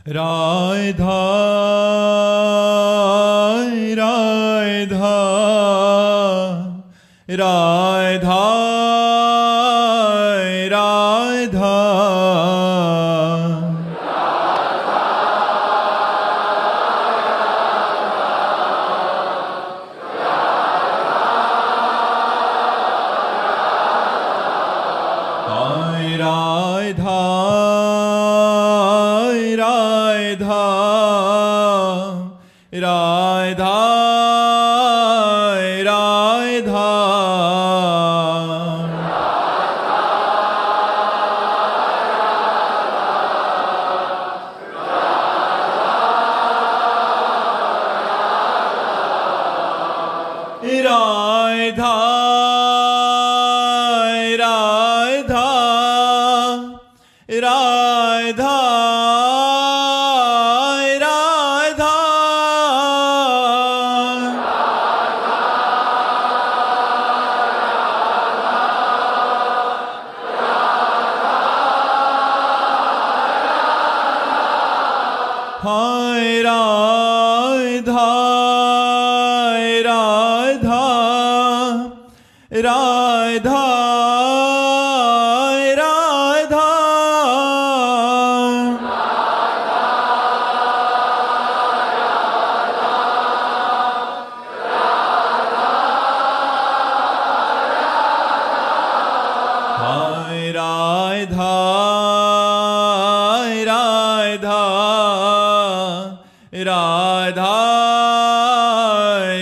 राधा राधा राधा राधा राधा राधा राधा राधा राधा राधा हाय राधा राधा राधा राधा हाय राधा राधा राधा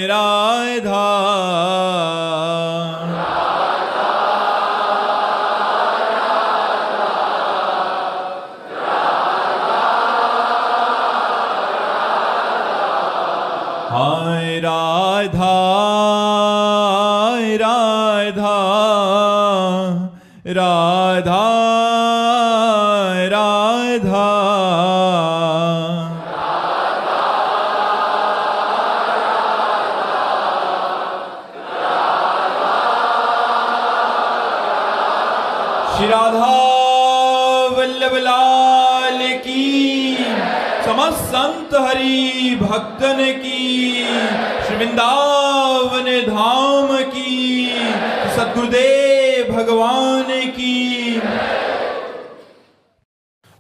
राधा हाय राधा राधा राधा राधा श्री राधा वल्लभ लाल की, समस्त संत हरि भक्तन की, श्री वृंदावन धाम की, सद्गुरुदेव भगवान की।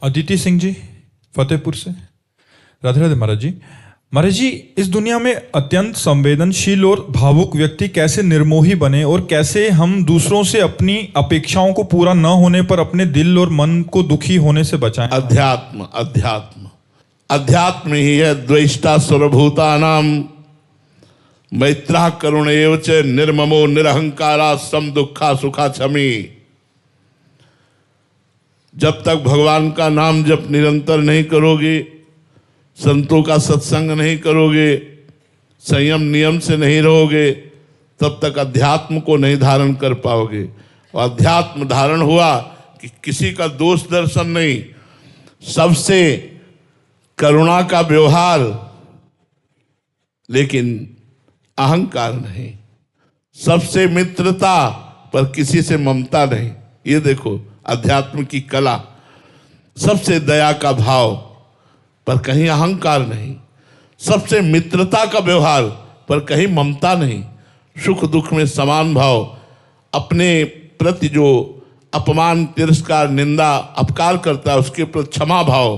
अदिति सिंह जी फतेहपुर से। राधे राधे महाराज जी। महाराज जी, इस दुनिया में अत्यंत संवेदनशील और भावुक व्यक्ति कैसे निर्मोही बने और कैसे हम दूसरों से अपनी अपेक्षाओं को पूरा न होने पर अपने दिल और मन को दुखी होने से बचाएं? अध्यात्म अध्यात्म अध्यात्म ही है द्वेष्टा सर्वभूतानाम मैत्रः करुण एव च निर्ममो निरहंकारा सम दुखा सुखा क्षमी। जब तक भगवान का नाम जप निरंतर नहीं करोगे, संतों का सत्संग नहीं करोगे, संयम नियम से नहीं रहोगे, तब तक अध्यात्म को नहीं धारण कर पाओगे। और अध्यात्म धारण हुआ कि किसी का दोष दर्शन नहीं, सबसे करुणा का व्यवहार, लेकिन अहंकार नहीं, सबसे मित्रता पर किसी से ममता नहीं। ये देखो अध्यात्म की कला। सबसे दया का भाव पर कहीं अहंकार नहीं, सबसे मित्रता का व्यवहार पर कहीं ममता नहीं, सुख दुख में समान भाव, अपने प्रति जो अपमान तिरस्कार निंदा अपकार करता है उसके प्रति क्षमा भाव।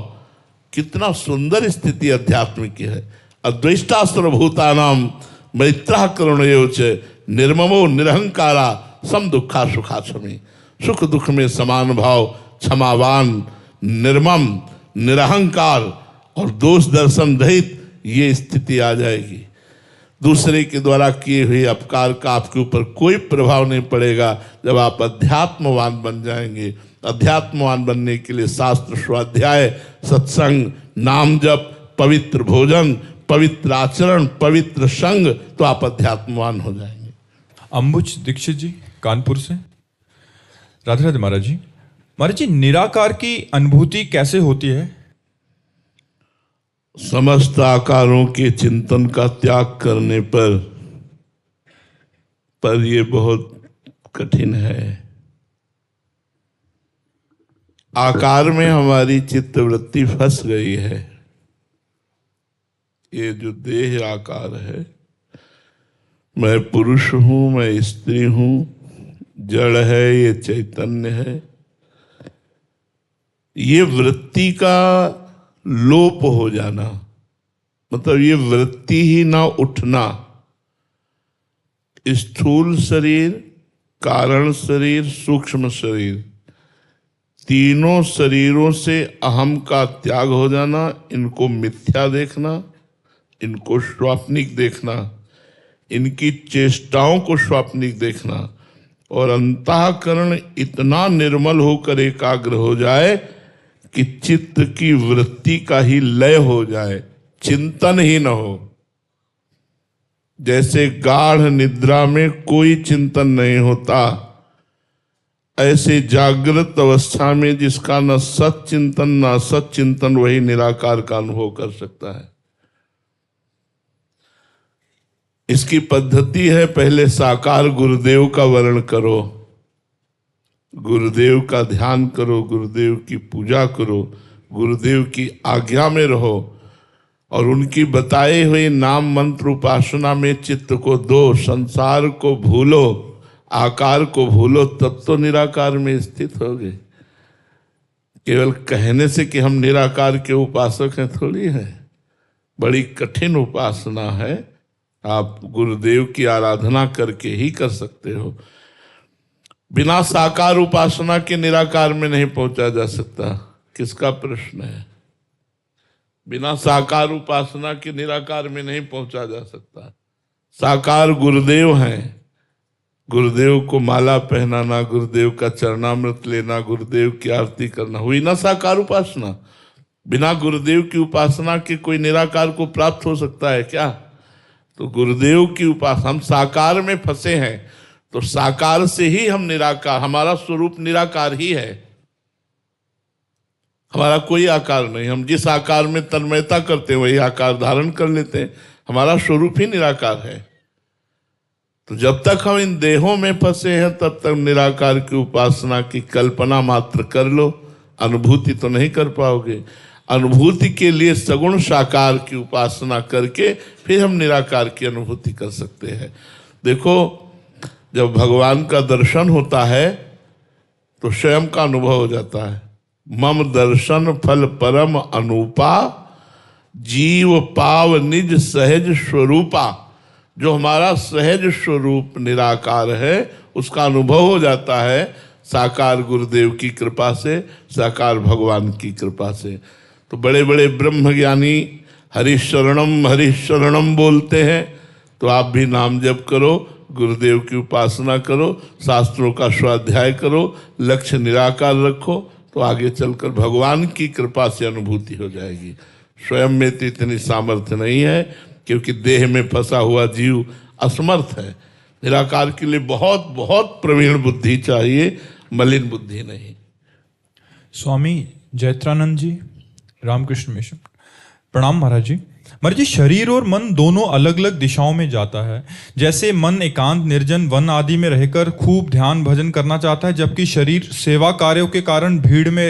कितना सुंदर स्थिति अध्यात्म की है। अद्वेष्टा सर्वभूतानाम मैत्रः करुण एव च निर्ममो निरहंकारा सम दुखा सुखा क्षमी। सुख दुख में समान भाव, क्षमावान, निर्मम, निरहंकार और दोष दर्शन रहित, ये स्थिति आ जाएगी। दूसरे के द्वारा किए हुए अपकार का आपके ऊपर कोई प्रभाव नहीं पड़ेगा जब आप अध्यात्मवान बन जाएंगे। अध्यात्मवान बनने के लिए शास्त्र स्वाध्याय, सत्संग, नाम जप, पवित्र भोजन, पवित्र आचरण, पवित्र संग, तो आप अध्यात्मवान हो जाएंगे। अंबुज दीक्षित जी कानपुर से। राधे राधे महाराज जी। महाराज जी, निराकार की अनुभूति कैसे होती है? समस्त आकारों के चिंतन का त्याग करने पर ये बहुत कठिन है। आकार में हमारी चित्तवृत्ति फंस गई है। ये जो देह आकार है, मैं पुरुष हूं, मैं स्त्री हूं, जड़ है, ये चैतन्य है, ये वृत्ति का लोप हो जाना, मतलब ये वृत्ति ही ना उठना। स्थूल शरीर, कारण शरीर, सूक्ष्म शरीर, तीनों शरीरों से अहम का त्याग हो जाना, इनको मिथ्या देखना, इनको स्वाप्निक देखना, इनकी चेष्टाओं को स्वाप्निक देखना, और अंतःकरण इतना निर्मल होकर एकाग्र हो जाए कि चित्त की वृत्ति का ही लय हो जाए, चिंतन ही न हो। जैसे गाढ़ निद्रा में कोई चिंतन नहीं होता, ऐसे जागृत अवस्था में जिसका न सत चिंतन न असत चिंतन, वही निराकार का अनुभव कर सकता है। इसकी पद्धति है, पहले साकार गुरुदेव का वर्ण करो, गुरुदेव का ध्यान करो, गुरुदेव की पूजा करो, गुरुदेव की आज्ञा में रहो, और उनकी बताए हुए नाम मंत्र उपासना में चित्त को दो, संसार को भूलो, आकार को भूलो, तब तो निराकार में स्थित होगे। केवल कहने से कि हम निराकार के उपासक हैं थोड़ी है, बड़ी कठिन उपासना है। आप गुरुदेव की आराधना करके ही कर सकते हो। बिना साकार उपासना के निराकार में नहीं पहुंचा जा सकता। किसका प्रश्न है? बिना साकार उपासना के निराकार में नहीं पहुंचा जा सकता। साकार गुरुदेव हैं, गुरुदेव को माला पहनाना, गुरुदेव का चरणामृत लेना, गुरुदेव की आरती करना, हुई ना साकार उपासना। बिना गुरुदेव की उपासना के कोई निराकार को प्राप्त हो सकता है क्या? तो गुरुदेव की उपासना, हम साकार में फंसे हैं तो साकार से ही हम निराकार, हमारा स्वरूप निराकार ही है, हमारा कोई आकार नहीं। हम जिस आकार में तन्मयता करते हैं वही आकार धारण कर लेते हैं, हमारा स्वरूप ही निराकार है। तो जब तक हम इन देहों में फंसे हैं तब तक निराकार की उपासना की कल्पना मात्र कर लो, अनुभूति तो नहीं कर पाओगे। अनुभूति के लिए सगुण साकार की उपासना करके फिर हम निराकार की अनुभूति कर सकते हैं। देखो, जब भगवान का दर्शन होता है तो स्वयं का अनुभव हो जाता है। मम दर्शन फल परम अनूपा, जीव पाव निज सहज स्वरूपा। जो हमारा सहज स्वरूप निराकार है उसका अनुभव हो जाता है साकार गुरुदेव की कृपा से, साकार भगवान की कृपा से। तो बड़े बड़े ब्रह्मज्ञानी हरिशरणम बोलते हैं, तो आप भी नाम जप करो, गुरुदेव की उपासना करो, शास्त्रों का स्वाध्याय करो, लक्ष्य निराकार रखो, तो आगे चलकर भगवान की कृपा से अनुभूति हो जाएगी। स्वयं में तो इतनी सामर्थ्य नहीं है, क्योंकि देह में फंसा हुआ जीव असमर्थ है। निराकार के लिए बहुत बहुत प्रवीण बुद्धि चाहिए, मलिन बुद्धि नहीं। स्वामी जयत्रानंद जी, रामकृष्ण मिशन। प्रणाम महाराज जी। महाराज जी, शरीर और मन दोनों अलग अलग दिशाओं में जाता है। जैसे मन एकांत निर्जन वन आदि में रहकर खूब ध्यान भजन करना चाहता है, जबकि शरीर सेवा कार्यों के कारण भीड़ में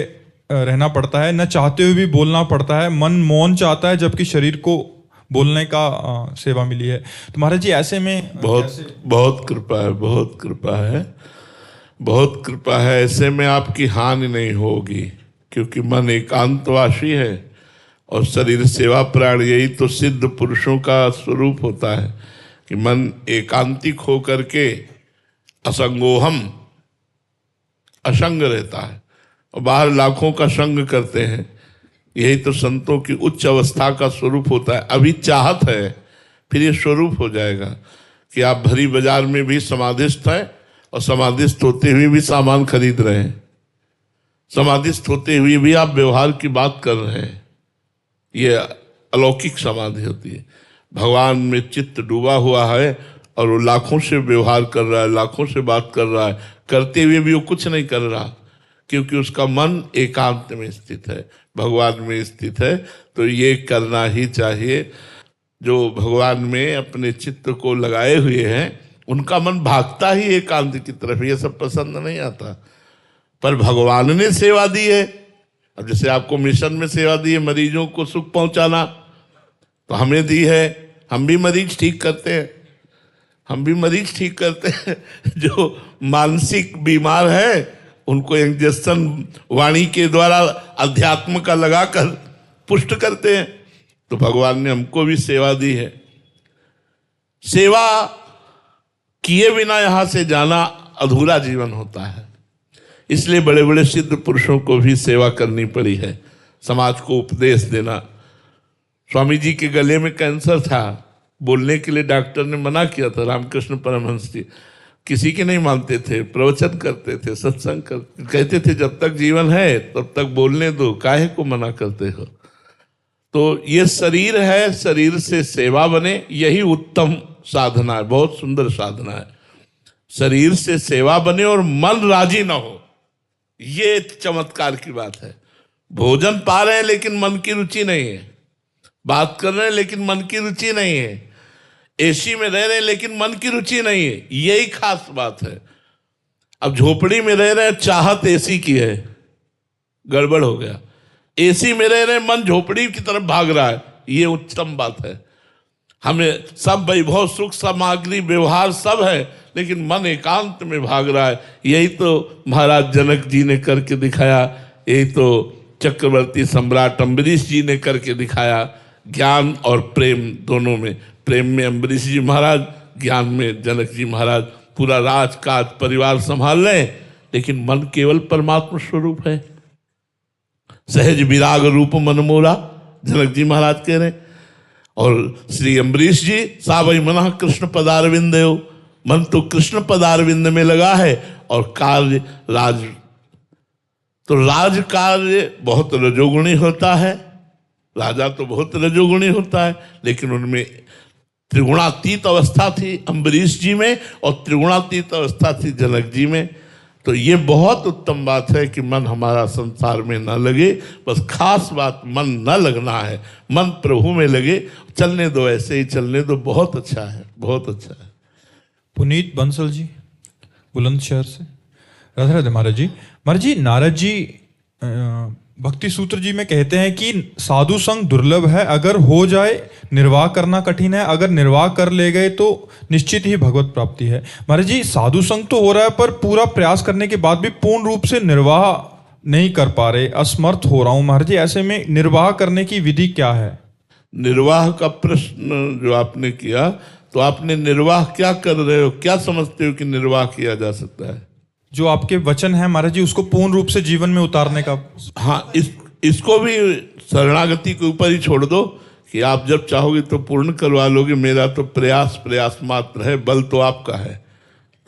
रहना पड़ता है, न चाहते हुए भी बोलना पड़ता है। मन मौन चाहता है जबकि शरीर को बोलने का सेवा मिली है। तो महाराज जी, ऐसे में बहुत कृपा है, बहुत कृपा है, बहुत कृपा है। ऐसे में आपकी हानि नहीं होगी, क्योंकि मन एकांतवासी है और शरीर सेवा प्राण। यही तो सिद्ध पुरुषों का स्वरूप होता है कि मन एकांतिक हो करके असंगोहम, असंग रहता है, और बाहर लाखों का संग करते हैं। यही तो संतों की उच्च अवस्था का स्वरूप होता है। अभी चाहत है, फिर ये स्वरूप हो जाएगा कि आप भरी बाजार में भी समाधिस्थ हैं और समाधिस्थ होते हुए भी सामान खरीद रहे हैं, समाधिस्थ होते हुए भी आप व्यवहार की बात कर रहे हैं। ये अलौकिक समाधि होती है। भगवान में चित्त डूबा हुआ है और वो लाखों से व्यवहार कर रहा है, लाखों से बात कर रहा है, करते हुए भी वो कुछ नहीं कर रहा, क्योंकि उसका मन एकांत में स्थित है, भगवान में स्थित है। तो ये करना ही चाहिए। जो भगवान में अपने चित्त को लगाए हुए हैं उनका मन भागता ही एकांत की तरफ। ये सब पसंद नहीं आता, पर भगवान ने सेवा दी है। अब जैसे आपको मिशन में सेवा दी है, मरीजों को सुख पहुंचाना, तो हमें दी है, हम भी मरीज ठीक करते हैं, हम भी मरीज ठीक करते हैं। जो मानसिक बीमार है उनको इंजेक्शन वाणी के द्वारा अध्यात्म का लगाकर पुष्ट करते हैं। तो भगवान ने हमको भी सेवा दी है। सेवा किए बिना यहां से जाना अधूरा जीवन होता है। इसलिए बड़े बड़े सिद्ध पुरुषों को भी सेवा करनी पड़ी है, समाज को उपदेश देना। स्वामी जी के गले में कैंसर था, बोलने के लिए डॉक्टर ने मना किया था। रामकृष्ण परमहंस जी किसी के नहीं मानते थे, प्रवचन करते थे, सत्संग करते, कहते थे जब तक जीवन है तब तक बोलने दो, काहे को मना करते हो। तो ये शरीर है, शरीर से सेवा बने, यही उत्तम साधना है, बहुत सुंदर साधना है। शरीर से सेवा बने और मन राजी ना हो, ये चमत्कार की बात है। भोजन पा रहे हैं लेकिन मन की रुचि नहीं है, बात कर रहे हैं लेकिन मन की रुचि नहीं है, एसी में रह रहे हैं लेकिन मन की रुचि नहीं है, यही खास बात है। अब झोपड़ी में रह रहे हैं, चाहत एसी की है, गड़बड़ हो गया। एसी में रह रहे हैं, मन झोपड़ी की तरफ भाग रहा है, ये उत्तम बात है। हमें सब वैभव सुख सामग्री व्यवहार सब है, लेकिन मन एकांत में भाग रहा है। यही तो महाराज जनक जी ने करके दिखाया, यही तो चक्रवर्ती सम्राट अम्बरीश जी ने करके दिखाया। ज्ञान और प्रेम दोनों में, प्रेम में अम्बरीश जी महाराज, ज्ञान में जनक जी महाराज, पूरा राजकाज परिवार संभाल रहे हैं, लेकिन मन केवल परमात्मा स्वरूप है। सहज विराग रूप मन मोरा, जनक जी महाराज कह रहे हैं। और श्री अम्बरीश जी सावई मना कृष्ण पदारविंद, मन तो कृष्ण पदारविंद में लगा है और कार्य राज, तो राज कार्य बहुत रजोगुणी होता है। राजा तो बहुत रजोगुणी होता है, लेकिन उनमें त्रिगुणातीत अवस्था थी अम्बरीश जी में और त्रिगुणातीत अवस्था थी जनक जी में। तो ये बहुत उत्तम बात है कि मन हमारा संसार में न लगे, बस खास बात मन न लगना है, मन प्रभु में लगे। चलने दो, ऐसे ही चलने दो, बहुत अच्छा है, बहुत अच्छा है। पुनीत बंसल जी बुलंदशहर से, राधे राधे महाराज जी। महाराज जी, नारद जी भक्ति सूत्र जी में कहते हैं कि साधु संग दुर्लभ है, अगर हो जाए निर्वाह करना कठिन है, अगर निर्वाह कर ले गए तो निश्चित ही भगवत प्राप्ति है। महाराज जी, साधु संग तो हो रहा है, पर पूरा प्रयास करने के बाद भी पूर्ण रूप से निर्वाह नहीं कर पा रहे, असमर्थ हो रहा हूं। महाराज जी, ऐसे में निर्वाह करने की विधि क्या है? निर्वाह का प्रश्न जो आपने किया, तो आपने निर्वाह क्या कर रहे हो, क्या समझते हो कि निर्वाह किया जा सकता है? जो आपके वचन है महाराज जी, उसको पूर्ण रूप से जीवन में उतारने का। हाँ, इसको भी शरणागति के ऊपर ही छोड़ दो कि आप जब चाहोगे तो पूर्ण करवा लोगे। मेरा तो प्रयास मात्र है, बल तो आपका है।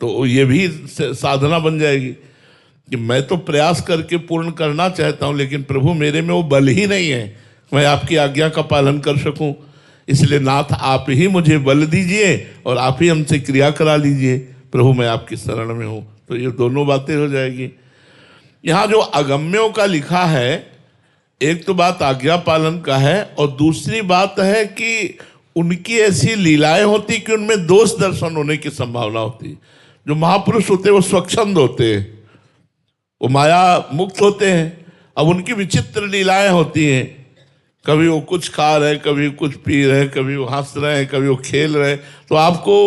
तो ये भी साधना बन जाएगी कि मैं तो प्रयास करके पूर्ण करना चाहता हूँ, लेकिन प्रभु मेरे में वो बल ही नहीं है, मैं आपकी आज्ञा का पालन कर सकूँ। इसलिए नाथ आप ही मुझे बल दीजिए और आप ही हमसे क्रिया करा लीजिए। प्रभु मैं आपकी शरण में हूँ। तो ये दोनों बातें हो जाएगी। यहाँ जो अगम्यों का लिखा है, एक तो बात आज्ञा पालन का है और दूसरी बात है कि उनकी ऐसी लीलाएं होती कि उनमें दोष दर्शन होने की संभावना होती। जो महापुरुष होते हैं वो स्वच्छंद होते हैं, वो माया मुक्त होते हैं। अब उनकी विचित्र लीलाएं होती हैं, कभी वो कुछ खा रहे हैं, कभी कुछ पी रहे हैं, कभी वो हंस रहे हैं, कभी वो खेल रहे हैं। तो आपको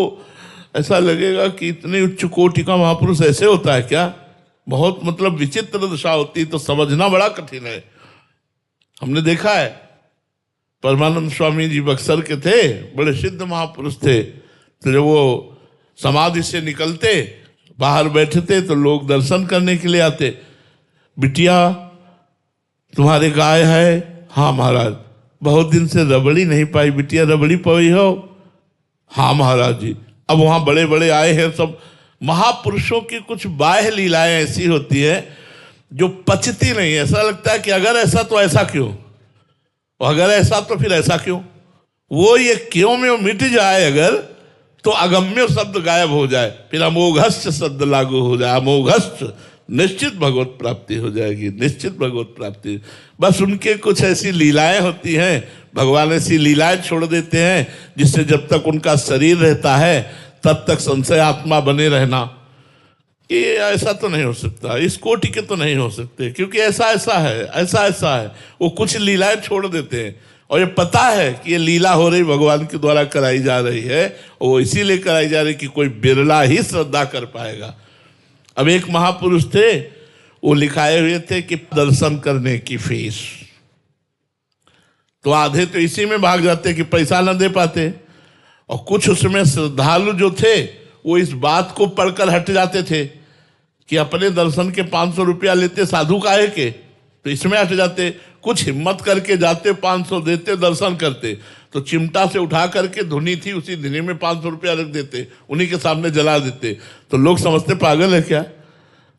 ऐसा लगेगा कि इतने उच्च कोटि का महापुरुष ऐसे होता है क्या? बहुत मतलब विचित्र दशा होती, तो समझना बड़ा कठिन है। हमने देखा है, परमानंद स्वामी जी बक्सर के थे, बड़े सिद्ध महापुरुष थे। तो जब वो समाधि से निकलते, बाहर बैठते, तो लोग दर्शन करने के लिए आते। बिटिया तुम्हारे गाय है? हाँ महाराज। बहुत दिन से रबड़ी नहीं पाई, बिटिया रबड़ी पाई हो? हाँ महाराज जी। अब वहाँ बड़े बड़े आए हैं सब। महापुरुषों की कुछ बाह्य लीलाएं ऐसी होती है जो पचती नहीं। ऐसा लगता है कि अगर ऐसा तो ऐसा क्यों, और अगर ऐसा तो फिर ऐसा क्यों। वो ये क्यों में मिट जाए अगर, तो अगम्य शब्द गायब हो जाए, फिर अमोघस्थ शब्द लागू हो जाए। अमोघस्थ, निश्चित भगवत प्राप्ति हो जाएगी, निश्चित भगवत प्राप्ति। बस उनके कुछ ऐसी लीलाएं होती हैं, भगवान ऐसी लीलाएं छोड़ देते हैं जिससे जब तक उनका शरीर रहता है तब तक संशय आत्मा बने रहना। ये ऐसा तो नहीं हो सकता, इस कोटि के तो नहीं हो सकते, क्योंकि ऐसा ऐसा है, ऐसा ऐसा है। वो कुछ लीलाएं छोड़ देते हैं और ये पता है कि ये लीला हो रही भगवान के द्वारा कराई जा रही है, और वो इसीलिए कराई जा रही कि कोई बिरला ही श्रद्धा कर पाएगा। अब एक महापुरुष थे, वो लिखाए हुए थे कि दर्शन करने की फीस, तो आधे तो इसी में भाग जाते कि पैसा न दे पाते, और कुछ उसमें श्रद्धालु जो थे वो इस बात को पढ़कर हट जाते थे कि अपने दर्शन के 500 रुपया लेते साधु काहे के, तो इसमें हट जाते। कुछ हिम्मत करके जाते, 500 देते, दर्शन करते, तो चिमटा से उठा करके धुनी थी उसी धुनी में 500 रुपया रख देते, उन्हीं के सामने जला देते। तो लोग समझते पागल है क्या,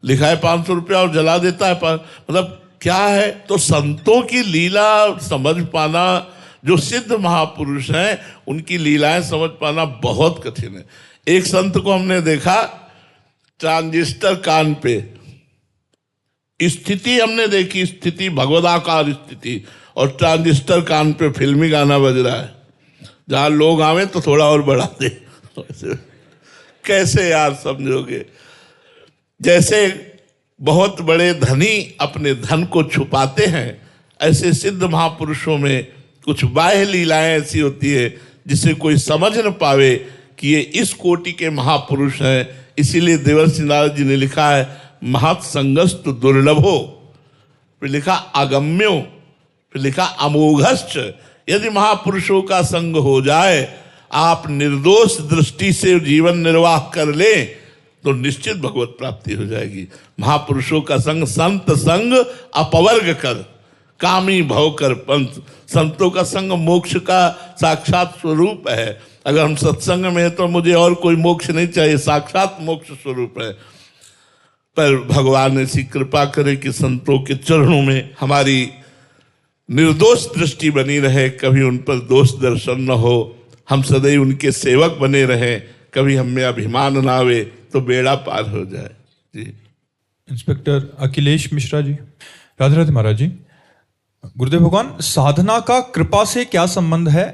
लिखा है 500 रुपया और जला देता है, मतलब क्या है। तो संतों की लीला समझ पाना, जो सिद्ध महापुरुष हैं उनकी लीलाएं समझ पाना बहुत कठिन है। एक संत को हमने देखा ट्रांजिस्टर कान पे, स्थिति हमने देखी, स्थिति भगवदाकार स्थिति, और ट्रांजिस्टर कान पे फिल्मी गाना बज रहा है, जहां लोग आवे तो थोड़ा और बढ़ा दे। कैसे यार समझोगे। जैसे बहुत बड़े धनी अपने धन को छुपाते हैं, ऐसे सिद्ध महापुरुषों में कुछ बाह्य लीलाएं ऐसी होती है जिसे कोई समझ न पावे कि ये इस कोटि के महापुरुष हैं। इसीलिए देवर्षि नारद जी ने लिखा है महत् संगस्तु दुर्लभो, फिर लिखा अगम्यो, फिर लिखा अमोघश्च। यदि महापुरुषों का संग हो जाए, आप निर्दोष दृष्टि से जीवन निर्वाह कर ले, तो निश्चित भगवत प्राप्ति हो जाएगी। महापुरुषों का संग, संत संग अपवर्ग कर, कामी भव कर पंथ। संतों का संग मोक्ष का साक्षात स्वरूप है। अगर हम सत्संग में हैं तो मुझे और कोई मोक्ष नहीं चाहिए, साक्षात मोक्ष स्वरूप है। पर भगवान ऐसी कृपा करे कि संतों के चरणों में हमारी निर्दोष दृष्टि बनी रहे, कभी उन पर दोष दर्शन न हो, हम सदैव उनके सेवक बने रहें, कभी हम में अभिमान न आवे, तो बेड़ा पार हो जाए। जी। इंस्पेक्टर अखिलेश मिश्रा जी। राधे राधे महाराज जी। गुरुदेव भगवान, साधना का कृपा से क्या संबंध है?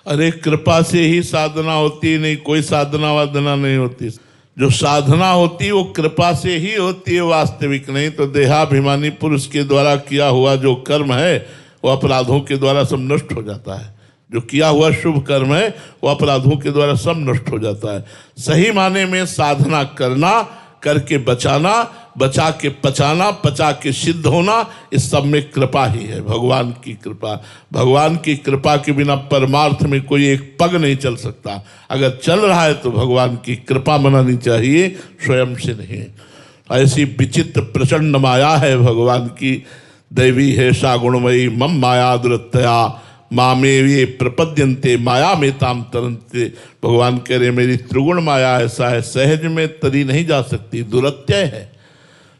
अरे कृपा से ही साधना होती, नहीं कोई साधना वाधना नहीं होती। जो साधना होती वो कृपा से ही होती है, वास्तविक नहीं तो देहाभिमानी पुरुष के द्वारा किया हुआ जो कर्म है वो अपराधों के द्वारा सब नष्ट हो जाता है। जो किया हुआ शुभ कर्म है वो अपराधों के द्वारा सब नष्ट हो जाता है। सही माने में साधना करना, करके बचाना, बचा के पचाना, पचा के सिद्ध होना, इस सब में कृपा ही है, भगवान की कृपा। भगवान की कृपा के बिना परमार्थ में कोई एक पग नहीं चल सकता। अगर चल रहा है तो भगवान की कृपा मनानी चाहिए, स्वयं से नहीं। ऐसी विचित्र प्रचंड माया है भगवान की, दैवी है सा गुणमयी मम माया दुरत्तया मामेवे प्रपद्यन्ते माया में ताम तरन्ते। भगवान कह रहे मेरी त्रिगुण माया ऐसा है, सहज में तरी नहीं जा सकती, दुरत्यय है।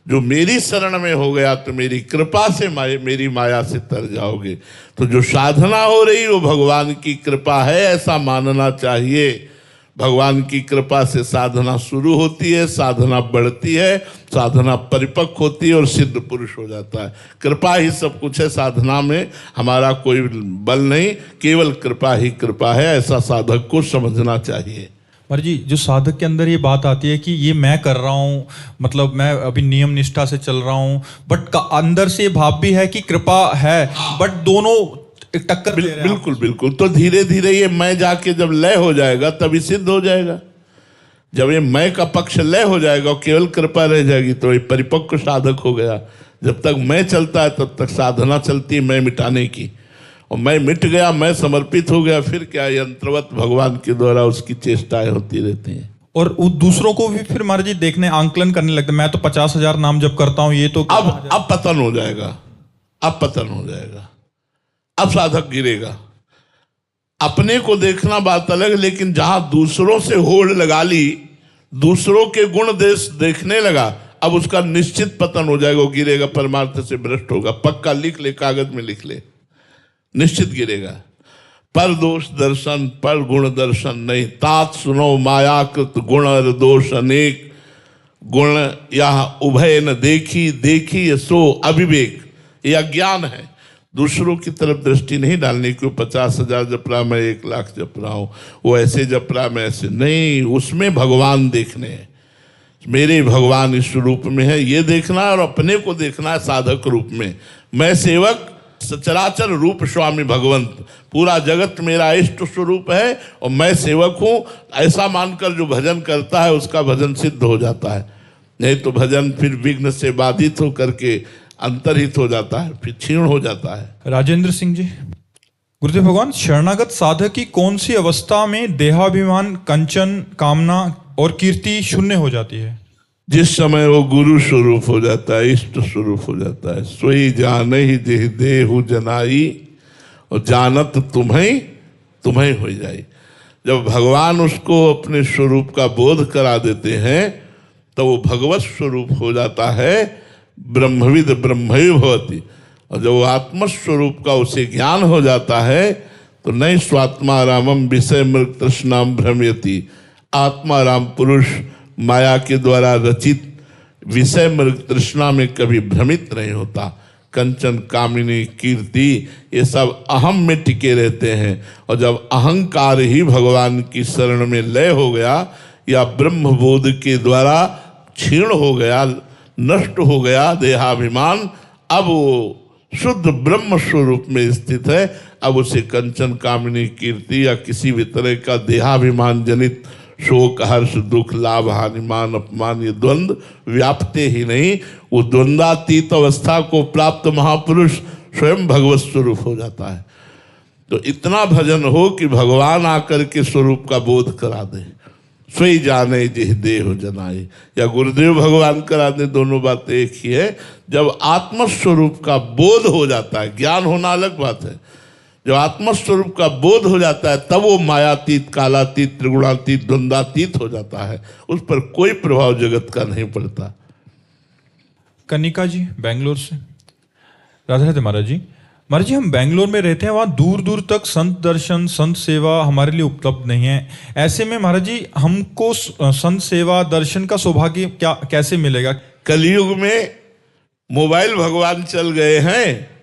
जो मेरी शरण में हो गया तो मेरी कृपा से मेरी माया से तर जाओगे। तो जो साधना हो रही वो भगवान की कृपा है, ऐसा मानना चाहिए। भगवान की कृपा से साधना शुरू होती है, साधना बढ़ती है, साधना परिपक्व होती है और सिद्ध पुरुष हो जाता है। कृपा ही सब कुछ है, साधना में हमारा कोई बल नहीं, केवल कृपा ही कृपा है, ऐसा साधक को समझना चाहिए। महाराज जी, जो साधक के अंदर ये बात आती है कि ये मैं कर रहा हूँ, मतलब मैं अभी नियम निष्ठा से चल रहा हूँ, बट अंदर से भाव भी है कि कृपा है, बट दोनों एक टक्कर दे रहे हैं। बिल्कुल बिल्कुल। तो धीरे धीरे ये मैं जाके जब लय हो जाएगा तभी सिद्ध हो जाएगा। जब ये मैं का पक्ष लय हो जाएगा और केवल कृपा रह जाएगी तो ये परिपक्व साधक हो गया। जब तक मैं चलता है तब तक साधना चलती है मैं मिटाने की, और मैं मिट गया, मैं समर्पित हो गया, फिर क्या यंत्रवत भगवान के द्वारा उसकी चेष्टाएं होती रहती हैं। और दूसरों को भी फिर महाराज जी देखने आंकलन करने लगते, मैं तो 50,000 नाम जप करता हूँ, ये तो अब पतन हो जाएगा, अब पतन हो जाएगा, अब साधक गिरेगा। अपने को देखना बात अलग, लेकिन जहां दूसरों से होड़ लगा ली, दूसरों के गुण देखने लगा, अब उसका निश्चित पतन हो जाएगा, वो गिरेगा, परमार्थ से भ्रष्ट होगा। पक्का लिख ले, कागज में लिख ले, निश्चित गिरेगा। पर दोष दर्शन पर गुण दर्शन नहीं, तात सुनो मायाकृत गुण और दोष अनेक। गुण यह उभय न देखी, देखी सो अविवेक। यह अज्ञान है, दूसरों की तरफ दृष्टि नहीं डालने की। 50,000 जप रहा, मैं 1 लाख जप रहा हूँ, वो ऐसे जप रहा, मैं ऐसे नहीं। उसमें भगवान देखने हैं, मेरे भगवान इस रूप में है, ये देखना है, और अपने को देखना है साधक रूप में। मैं सेवक, सचराचर रूप स्वामी भगवंत, पूरा जगत मेरा इष्ट स्वरूप है और मैं सेवक हूँ, ऐसा मानकर जो भजन करता है उसका भजन सिद्ध हो जाता है। नहीं तो भजन फिर विघ्न से बाधित होकर के अंतरहित हो जाता है, फिर क्षीण हो जाता है। राजेंद्र सिंह जी, गुरुदेव भगवान, शरणागत साधक की कौन सी अवस्था में देहाभिमान, कंचन, कामना और कीर्ति शून्य हो जाती है? जिस समय वो गुरु स्वरूप हो जाता है, इष्ट स्वरूप हो जाता है। सोई जाने ही देह देहु जनाई और जानत तुम्हें हो जाई। जब भगवान उसको अपने स्वरूप का बोध करा देते हैं तो वो भगवत स्वरूप हो जाता है, ब्रह्मविद ब्रह्मैव भवति। और जब वो आत्मस्वरूप का उसे ज्ञान हो जाता है तो नहीं स्वात्मा रामम विषय मृग तृष्णाम भ्रमयति। आत्मा राम पुरुष माया के द्वारा रचित विषय मृग तृष्णा में कभी भ्रमित नहीं होता। कंचन, कामिनी, कीर्ति, ये सब अहम में टिके रहते हैं। और जब अहंकार ही भगवान की शरण में लय हो गया या ब्रह्म बोध के द्वारा क्षीण हो गया, नष्ट हो गया देहाभिमान, अब वो शुद्ध ब्रह्म स्वरूप में स्थित है। अब उसे कंचन, कामिनी, कीर्ति या किसी भी तरह का देहाभिमान जनित शोक, हर्ष, दुख, लाभ, हानि, मान, अपमान, ये द्वंद्व व्यापते ही नहीं। वो द्वंद्वातीत अवस्था को प्राप्त महापुरुष स्वयं भगवत स्वरूप हो जाता है। तो इतना भजन हो कि भगवान आकर के स्वरूप का बोध करा दे। सोई जाने जिह देह जनाए या गुरुदेव भगवान करा दे, दोनों बातें एक ही है। जब आत्मस्वरूप का बोध हो जाता है, ज्ञान होना अलग बात है, जब आत्मस्वरूप का बोध हो जाता है तब वो मायातीत, कालातीत, त्रिगुणातीत, द्वंद्वातीत हो जाता है। उस पर कोई प्रभाव जगत का नहीं पड़ता। कनिका जी बेंगलोर से, राधे राधे महाराज जी। महाराज जी, हम बेंगलोर में रहते हैं, वहाँ दूर दूर तक संत दर्शन, संत सेवा हमारे लिए उपलब्ध नहीं है। ऐसे में महाराज जी हमको संत सेवा दर्शन का सौभाग्य कैसे मिलेगा? कलयुग में मोबाइल भगवान चल गए हैं।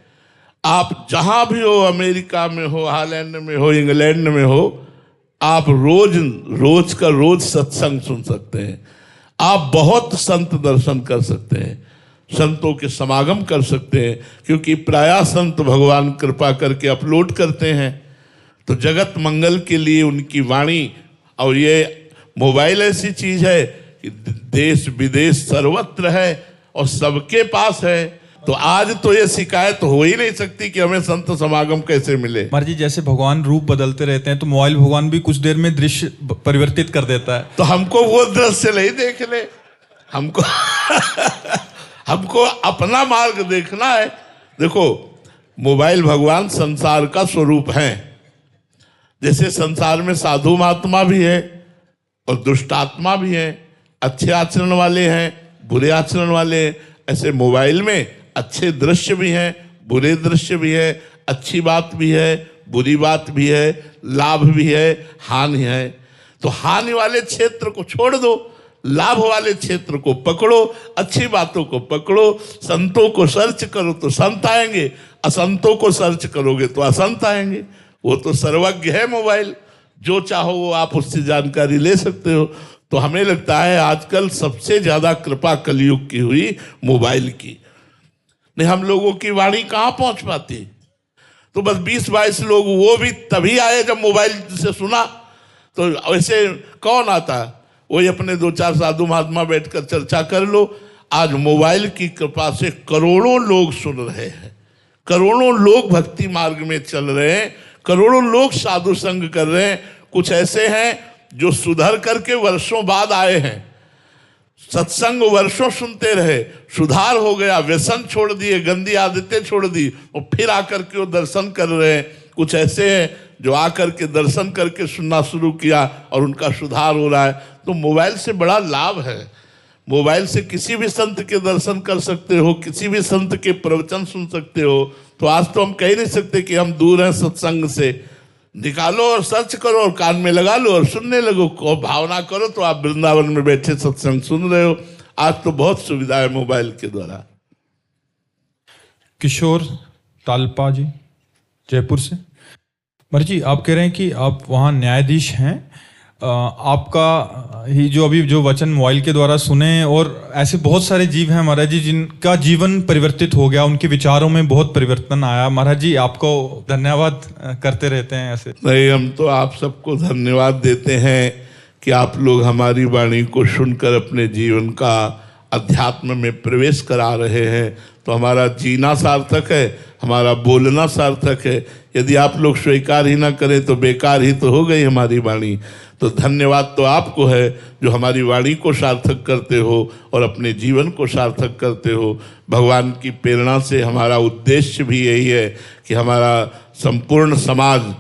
आप जहां भी हो, अमेरिका में हो, हॉलैंड में हो, इंग्लैंड में हो, आप रोज का रोज सत्संग सुन सकते हैं। आप बहुत संत दर्शन कर सकते हैं, संतों के समागम कर सकते हैं, क्योंकि प्रायः संत भगवान कृपा करके अपलोड करते हैं। तो जगत मंगल के लिए उनकी वाणी, और ये मोबाइल ऐसी चीज है कि देश विदेश सर्वत्र है और सबके पास है। तो आज तो ये शिकायत हो ही नहीं सकती कि हमें संत समागम कैसे मिले। महाराज जी, जैसे भगवान रूप बदलते रहते हैं तो मोबाइल भगवान भी कुछ देर में दृश्य परिवर्तित कर देता है। तो हमको वो दृश्य नहीं देखने, हमको हमको अपना मार्ग देखना है। देखो, मोबाइल भगवान संसार का स्वरूप है। जैसे संसार में साधु महात्मा भी है और दुष्टात्मा भी है, अच्छे आचरण वाले हैं, बुरे आचरण वाले हैं। ऐसे मोबाइल में अच्छे दृश्य भी हैं, बुरे दृश्य भी है, अच्छी बात भी है, बुरी बात भी है, लाभ भी है, हानि है। तो हानि वाले क्षेत्र को छोड़ दो, लाभ वाले क्षेत्र को पकड़ो, अच्छी बातों को पकड़ो। संतों को सर्च करो तो संत आएंगे, असंतों को सर्च करोगे तो असंत आएंगे। वो तो सर्वज्ञ है मोबाइल, जो चाहो वो आप उससे जानकारी ले सकते हो। तो हमें लगता है आजकल सबसे ज्यादा कृपा कलयुग की हुई मोबाइल की। नहीं, हम लोगों की वाणी कहाँ पहुंच पाती? तो बस 20-22 लोग, वो भी तभी आए जब मोबाइल से सुना। तो वैसे कौन आता? वही अपने 2-4 साधु महात्मा बैठकर चर्चा कर लो। आज मोबाइल की कृपा से करोड़ों लोग सुन रहे हैं, करोड़ों लोग भक्ति मार्ग में चल रहे हैं, करोड़ों लोग साधु संग कर रहे हैं। कुछ ऐसे हैं जो सुधर करके वर्षों बाद आए हैं, सत्संग वर्षों सुनते रहे, सुधार हो गया, व्यसन छोड़ दिए, गंदी आदतें छोड़ दी और फिर आकर के वो दर्शन कर रहे हैं। कुछ ऐसे हैं जो आकर के दर्शन करके सुनना शुरू किया और उनका सुधार हो रहा है। तो मोबाइल से बड़ा लाभ है। मोबाइल से किसी भी संत के दर्शन कर सकते हो, किसी भी संत के प्रवचन सुन सकते हो। तो आज तो हम कह नहीं सकते कि हम दूर हैं सत्संग से। निकालो और सर्च करो और कान में लगा लो और सुनने लगो, और भावना करो तो आप वृंदावन में बैठे सत्संग सुन रहे हो। आज तो बहुत सुविधा है मोबाइल के द्वारा। किशोर तालपा जी जयपुर से। मर जी, आप कह रहे हैं कि आप वहाँ न्यायाधीश हैं, आपका ही जो अभी जो वचन मोबाइल के द्वारा सुने, और ऐसे बहुत सारे जीव हैं महाराज जी जिनका जीवन परिवर्तित हो गया, उनके विचारों में बहुत परिवर्तन आया। महाराज जी आपको धन्यवाद करते रहते हैं ऐसे। नहीं, हम तो आप सबको धन्यवाद देते हैं कि आप लोग हमारी वाणी को सुनकर अपने जीवन का अध्यात्म में प्रवेश करा रहे हैं। तो हमारा जीना सार्थक है, हमारा बोलना सार्थक है। यदि आप लोग स्वीकार ही ना करें तो बेकार ही तो हो गई हमारी वाणी। तो धन्यवाद तो आपको है जो हमारी वाणी को सार्थक करते हो और अपने जीवन को सार्थक करते हो। भगवान की प्रेरणा से हमारा उद्देश्य भी यही है कि हमारा संपूर्ण समाज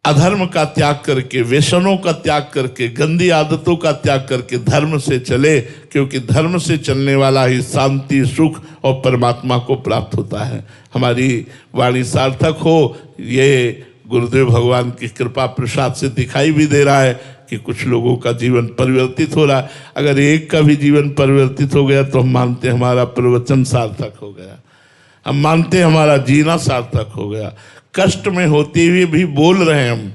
अधर्म का त्याग करके, व्यसनों का त्याग करके, गंदी आदतों का त्याग करके धर्म से चले, क्योंकि धर्म से चलने वाला ही शांति, सुख और परमात्मा को प्राप्त होता है। हमारी वाणी सार्थक हो, ये गुरुदेव भगवान की कृपा प्रसाद से दिखाई भी दे रहा है कि कुछ लोगों का जीवन परिवर्तित हो रहा है। अगर एक का भी जीवन परिवर्तित हो गया तो हम मानते हैं हमारा प्रवचन सार्थक हो गया, हम मानते हैं हमारा जीना सार्थक हो गया। कष्ट में होते हुए भी बोल रहे हैं हम।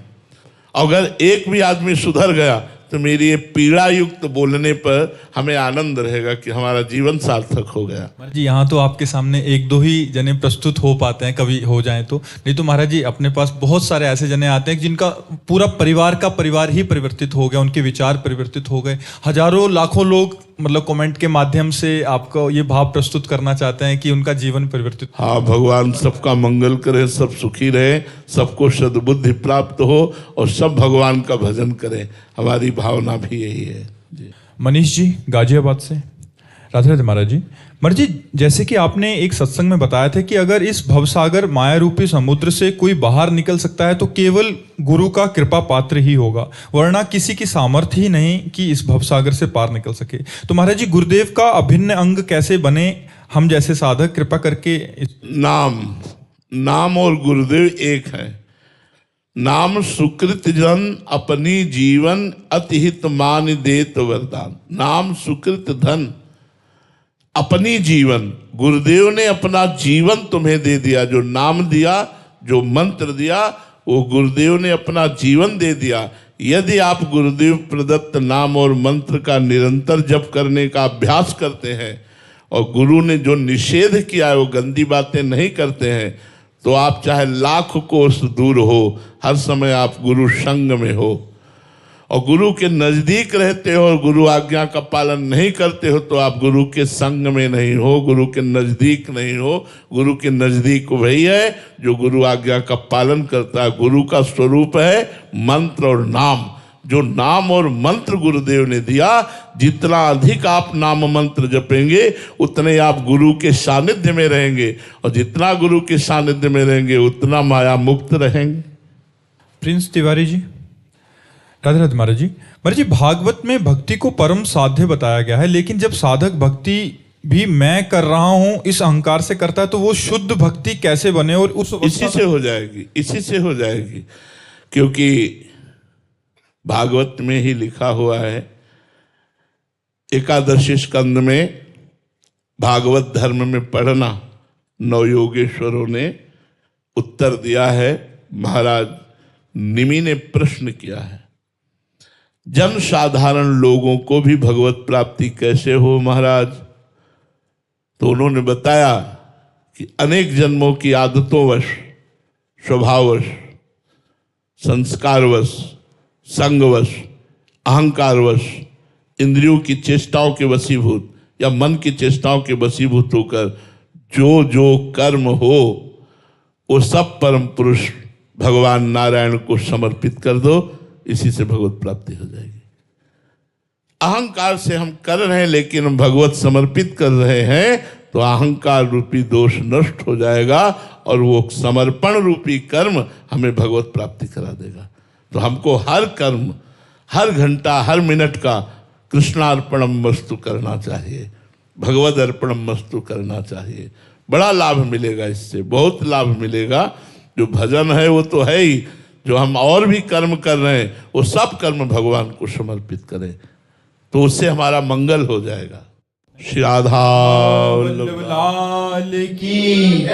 अगर एक भी आदमी सुधर गया तो मेरी ये पीड़ा युक्त बोलने पर हमें आनंद रहेगा कि हमारा जीवन सार्थक हो गया। महाराज जी यहाँ तो आपके सामने एक दो ही जने प्रस्तुत हो पाते हैं, कभी हो जाए तो, नहीं तो महाराज जी अपने पास बहुत सारे ऐसे जने आते हैं जिनका पूरा परिवार का परिवार ही परिवर्तित हो गया, उनके विचार परिवर्तित हो गए। हजारों लाखों लोग मतलब कमेंट के माध्यम से आपको ये भाव प्रस्तुत करना चाहते हैं कि उनका जीवन परिवर्तित। हाँ, भगवान सबका मंगल करे, सब सुखी रहे, सबको सद्बुद्धि प्राप्त हो और सब भगवान का भजन करें। हमारी भावना भी यही है जी। मनीष जी गाजियाबाद से, राधे राधे महाराज जी। महाराज जी जैसे कि आपने एक सत्संग में बताया था कि अगर इस भवसागर माया रूपी समुद्र से कोई बाहर निकल सकता है तो केवल गुरु का कृपा पात्र ही होगा, वरना किसी की सामर्थ्य ही नहीं कि इस भवसागर से पार निकल सके। तो महाराज जी गुरुदेव का अभिन्न अंग कैसे बने, हम जैसे साधक कृपा करके। नाम और गुरुदेव एक है। नाम सुकृत जन अपनी जीवन अतिहित मान देत वरदान। नाम सुकृत धन अपनी जीवन, गुरुदेव ने अपना जीवन तुम्हें दे दिया। जो नाम दिया, जो मंत्र दिया, वो गुरुदेव ने अपना जीवन दे दिया। यदि आप गुरुदेव प्रदत्त नाम और मंत्र का निरंतर जप करने का अभ्यास करते हैं और गुरु ने जो निषेध किया है वो गंदी बातें नहीं करते हैं, तो आप चाहे लाख कोस दूर हो, हर समय आप गुरु संग में हो और गुरु के नजदीक रहते हो और गुरु आज्ञा का पालन नहीं करते हो तो आप गुरु के संग में नहीं हो, गुरु के नजदीक नहीं हो। गुरु के नजदीक वही है जो गुरु आज्ञा का पालन करता है। गुरु का स्वरूप है मंत्र और नाम। जो नाम और मंत्र गुरुदेव ने दिया, जितना अधिक आप नाम मंत्र जपेंगे उतने आप गुरु के सानिध्य में रहेंगे, और जितना गुरु के सानिध्य में रहेंगे उतना माया मुक्त रहेंगे। प्रिंस तिवारी जी, राधे राधे महाराज जी। महाराज जी भागवत में भक्ति को परम साध्य बताया गया है, लेकिन जब साधक भक्ति भी मैं कर रहा हूं इस अहंकार से करता है तो वो शुद्ध भक्ति कैसे बने? और उस इसी से हो जाएगी, इसी से हो जाएगी, क्योंकि भागवत में ही लिखा हुआ है। एकादशी स्कंद में भागवत धर्म में पढ़ना, नवयोगेश्वरों ने उत्तर दिया है। महाराज निमि ने प्रश्न किया है, जन साधारण लोगों को भी भगवत प्राप्ति कैसे हो महाराज? तो उन्होंने बताया कि अनेक जन्मों की आदतों-वश, स्वभाववश, संस्कारवश, संगवश, अहंकारवश, इंद्रियों की चेष्टाओं के वशीभूत या मन की चेष्टाओं के वशीभूत होकर जो जो कर्म हो वो सब परम पुरुष भगवान नारायण को समर्पित कर दो, इसी से भगवत प्राप्ति हो जाएगी। अहंकार से हम कर रहे हैं लेकिन हम भगवत समर्पित कर रहे हैं तो अहंकार रूपी दोष नष्ट हो जाएगा और वो समर्पण रूपी कर्म हमें भगवत प्राप्ति करा देगा। तो हमको हर कर्म, हर घंटा, हर मिनट का कृष्णार्पणम वस्तु करना चाहिए, भगवद अर्पणम वस्तु करना चाहिए। बड़ा लाभ मिलेगा, इससे बहुत लाभ मिलेगा। जो भजन है वो तो है ही, जो हम और भी कर्म कर रहे हैं वो सब कर्म भगवान को समर्पित करें तो उससे हमारा मंगल हो जाएगा। श्री राधा वल्लभ लाल की